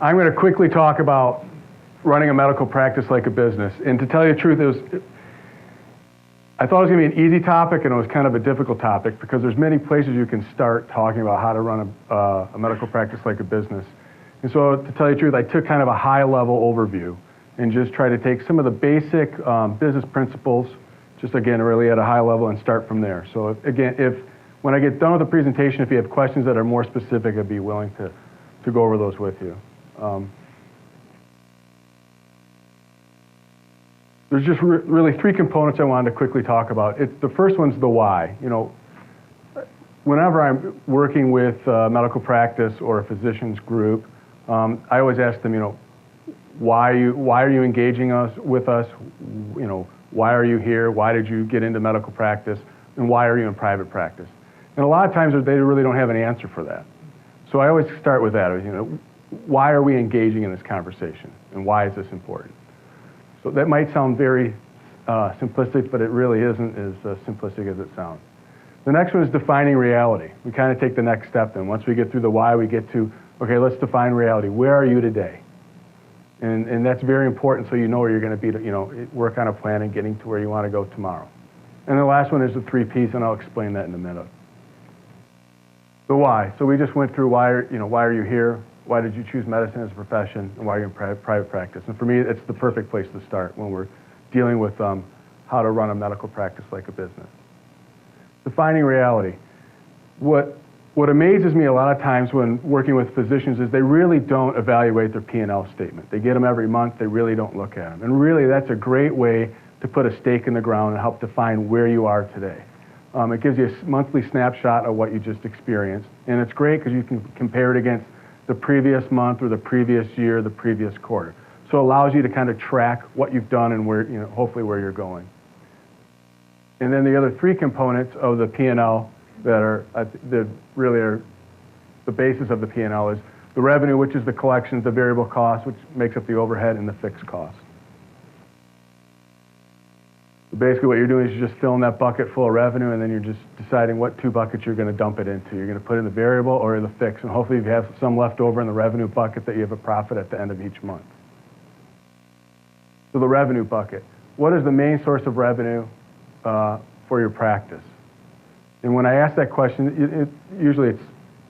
I'm going to quickly talk about running a medical practice like a business. And to tell you the truth, I thought it was going to be an easy topic, and it was kind of a difficult topic because there's many places you can start talking about how to run a medical practice like a business. And so to tell you the truth, I took kind of a high-level overview and just try to take some of the basic business principles, just again, really at a high level, and start from there. So again, when I get done with the presentation, if you have questions that are more specific, I'd be willing to go over those with you. There's just really three components I wanted to quickly talk about. The first one's the why. You know, whenever I'm working with a medical practice or a physician's group, I always ask them, you know, why are you engaging with us? You know, why are you here? Why did you get into medical practice? And why are you in private practice? And a lot of times they really don't have an answer for that. So I always start with that. You know, why are we engaging in this conversation? And why is this important? So that might sound very simplistic, but it really isn't as simplistic as it sounds. The next one is defining reality. We kind of take the next step then. Once we get through the why, we get to, okay, let's define reality. Where are you today? And that's very important so you know where you're going to be, you know, work on a plan and getting to where you want to go tomorrow. And the last one is the 3 Ps, and I'll explain that in a minute. The why. So we just went through why are you here? Why did you choose medicine as a profession, and why are you in private practice? And for me, it's the perfect place to start when we're dealing with how to run a medical practice like a business. Defining reality. What amazes me a lot of times when working with physicians is they really don't evaluate their P&L statement. They get them every month, they really don't look at them. And really, that's a great way to put a stake in the ground and help define where you are today. It gives you a monthly snapshot of what you just experienced, and it's great because you can compare it against the previous month or the previous year, the previous quarter. So it allows you to kind of track what you've done and where, you know, hopefully where you're going. And then the other 3 components of the P&L that really are the basis of the P&L is the revenue, which is the collections, the variable cost, which makes up the overhead, and the fixed cost. So basically what you're doing is you're just filling that bucket full of revenue, and then you're just deciding what 2 buckets you're going to dump it into. You're going to put in the variable or the fixed, and hopefully you have some left over in the revenue bucket that you have a profit at the end of each month. So the revenue bucket. What is the main source of revenue for your practice? And when I ask that question, usually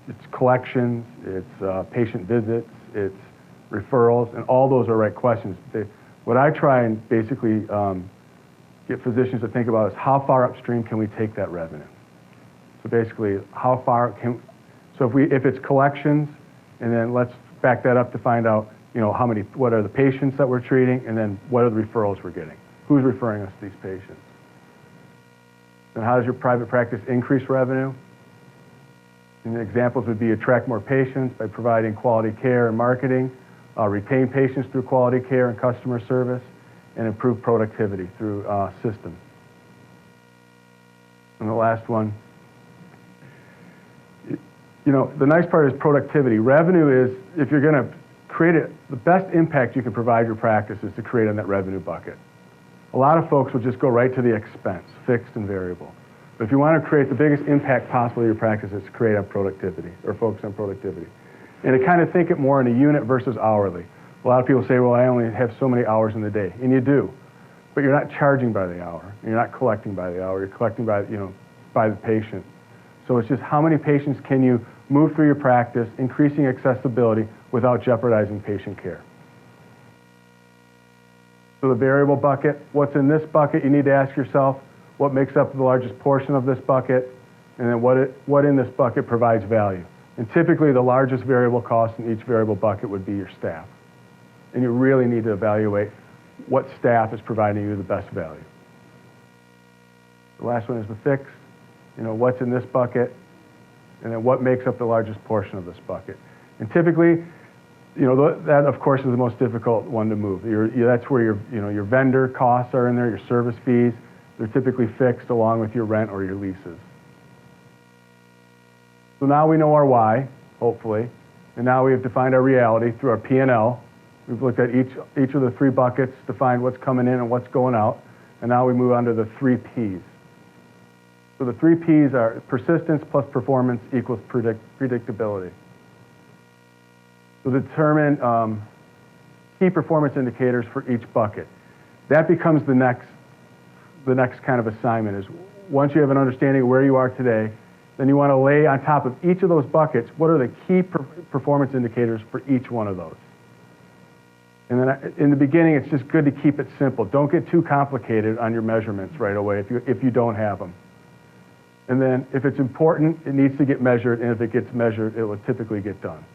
it's collections, it's patient visits, it's referrals, and all those are right questions. What I try and basically get physicians to think about is how far upstream can we take that revenue? So basically, how far if it's collections, and then let's back that up to find out, you know, what are the patients that we're treating, and then what are the referrals we're getting? Who's referring us to these patients? And how does your private practice increase revenue? And the examples would be attract more patients by providing quality care and marketing, retain patients through quality care and customer service, and improve productivity through systems. And the last one, you know, the nice part is productivity. Revenue is, if you're going to create it, the best impact you can provide your practice is to create on that revenue bucket. A lot of folks will just go right to the expense, fixed and variable. But if you want to create the biggest impact possible in your practice, it's to create on productivity, or focus on productivity. And to kind of think it more in a unit versus hourly. A lot of people say, well, I only have so many hours in the day. And you do. But you're not charging by the hour. You're not collecting by the hour. You're collecting by the patient. So it's just how many patients can you move through your practice, increasing accessibility without jeopardizing patient care. So the variable bucket, what's in this bucket? You need to ask yourself, what makes up the largest portion of this bucket? And then what in this bucket provides value? And typically the largest variable cost in each variable bucket would be your staff. And you really need to evaluate what staff is providing you the best value. The last one is the fixed. You know, what's in this bucket? And then what makes up the largest portion of this bucket? And typically, you know, that of course is the most difficult one to move. That's where your vendor costs are in there, your service fees. They're typically fixed along with your rent or your leases. So now we know our why, hopefully, and now we have defined our reality through our P&L. We've looked at each of the 3 buckets, defined what's coming in and what's going out, and now we move on to the 3 Ps. So the 3 Ps are persistence plus performance equals predictability. You'll determine key performance indicators for each bucket. That becomes the next kind of assignment is once you have an understanding of where you are today, then you want to lay on top of each of those buckets, what are the key performance indicators for each one of those? And then in the beginning, it's just good to keep it simple. Don't get too complicated on your measurements right away if you don't have them. And then if it's important, it needs to get measured, and if it gets measured, it will typically get done.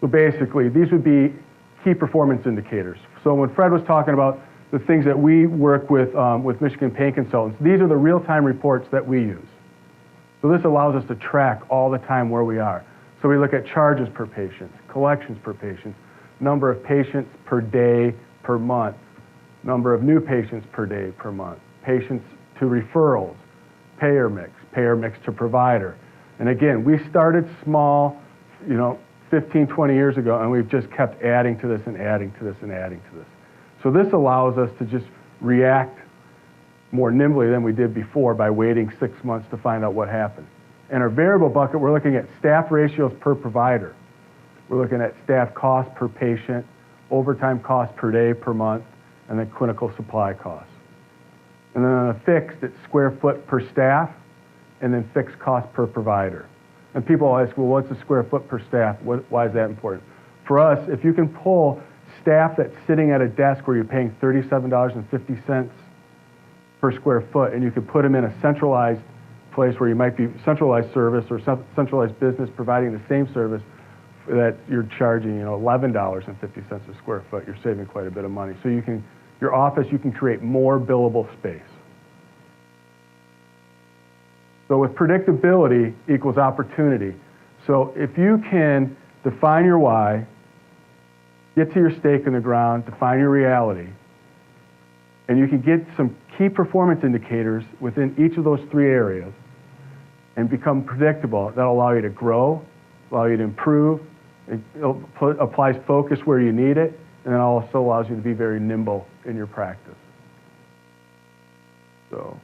So basically, these would be key performance indicators. So when Fred was talking about the things that we work with Michigan Pain Consultants, these are the real-time reports that we use. So this allows us to track all the time where we are. So we look at charges per patient, collections per patient, number of patients per day per month, number of new patients per day per month, patients to referrals, payer mix to provider. And again, we started small, 15, 20 years ago, and we've just kept adding to this and adding to this and adding to this. So this allows us to just react more nimbly than we did before by waiting 6 months to find out what happened. In our variable bucket, we're looking at staff ratios per provider. We're looking at staff costs per patient, overtime costs per day per month, and then clinical supply costs. And then on a fixed, it's square foot per staff, and then fixed cost per provider. And people ask, well, what's a square foot per staff? Why is that important? For us, if you can pull staff that's sitting at a desk where you're paying $37.50 per square foot, and you could put them in a centralized place where you might be centralized service or centralized business providing the same service that you're charging, $11.50 a square foot, you're saving quite a bit of money. So your office, you can create more billable space. So with predictability equals opportunity. So if you can define your why, get to your stake in the ground, define your reality, and you can get some key performance indicators within each of those 3 areas and become predictable, that'll allow you to grow, allow you to improve, it applies focus where you need it, and it also allows you to be very nimble in your practice. So.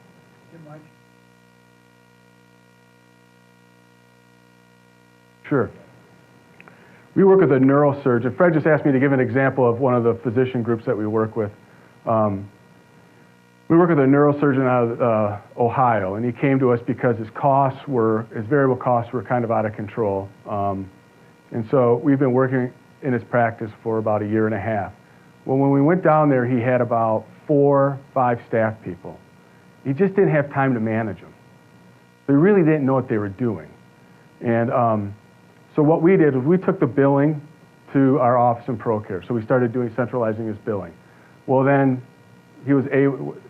Sure. We work with a neurosurgeon. Fred just asked me to give an example of one of the physician groups that we work with. We work with a neurosurgeon out of Ohio, and he came to us because his variable costs were kind of out of control. And so we've been working in his practice for about 1.5 years. Well, when we went down there, he had about 4, 5 staff people. He just didn't have time to manage them. So he really didn't know what they were doing. And so what we did was we took the billing to our office in ProCare. So we started centralizing his billing. Well, then he was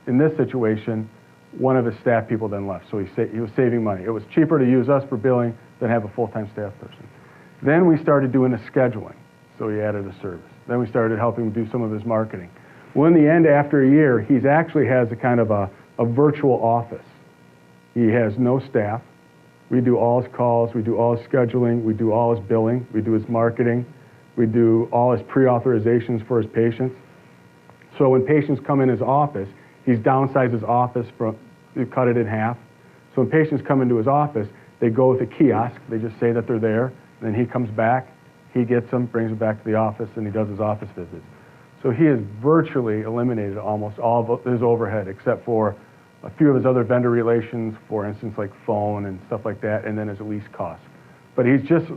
in this situation, one of his staff people then left. So he was saving money. It was cheaper to use us for billing than have a full-time staff person. Then we started doing the scheduling. So he added a service. Then we started helping him do some of his marketing. Well, in the end, after 1 year, he actually has a kind of a virtual office. He has no staff. We do all his calls, we do all his scheduling, we do all his billing, we do his marketing, we do all his pre-authorizations for his patients. So when patients come in his office, he's downsized his office, cut it in half. So when patients come into his office, they go with a kiosk, they just say that they're there, and then he comes back, he gets them, brings them back to the office, and he does his office visits. So he has virtually eliminated almost all of his overhead except for a few of his other vendor relations, for instance, like phone and stuff like that, and then his lease costs. But he just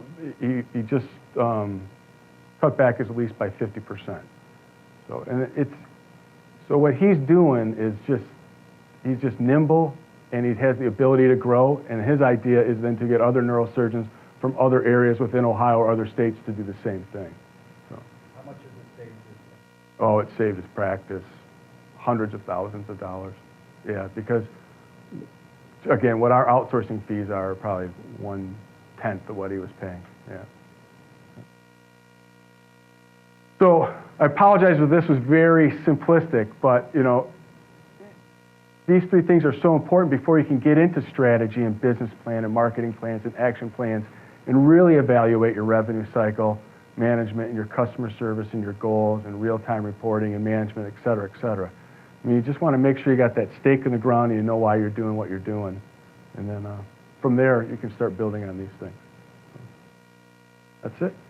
cut back his lease by 50%. So what he's doing is he's just nimble, and he has the ability to grow. And his idea is then to get other neurosurgeons from other areas within Ohio or other states to do the same thing. So. How much has it saved his? Oh, it saved his practice hundreds of thousands of dollars. Yeah, because, again, what our outsourcing fees are probably 1/10 of what he was paying, yeah. So I apologize if this was very simplistic, but, these 3 things are so important before you can get into strategy and business plan and marketing plans and action plans and really evaluate your revenue cycle, management, and your customer service and your goals and real-time reporting and management, et cetera, et cetera. I mean, you just want to make sure you got that stake in the ground and you know why you're doing what you're doing. And then from there, you can start building on these things. That's it.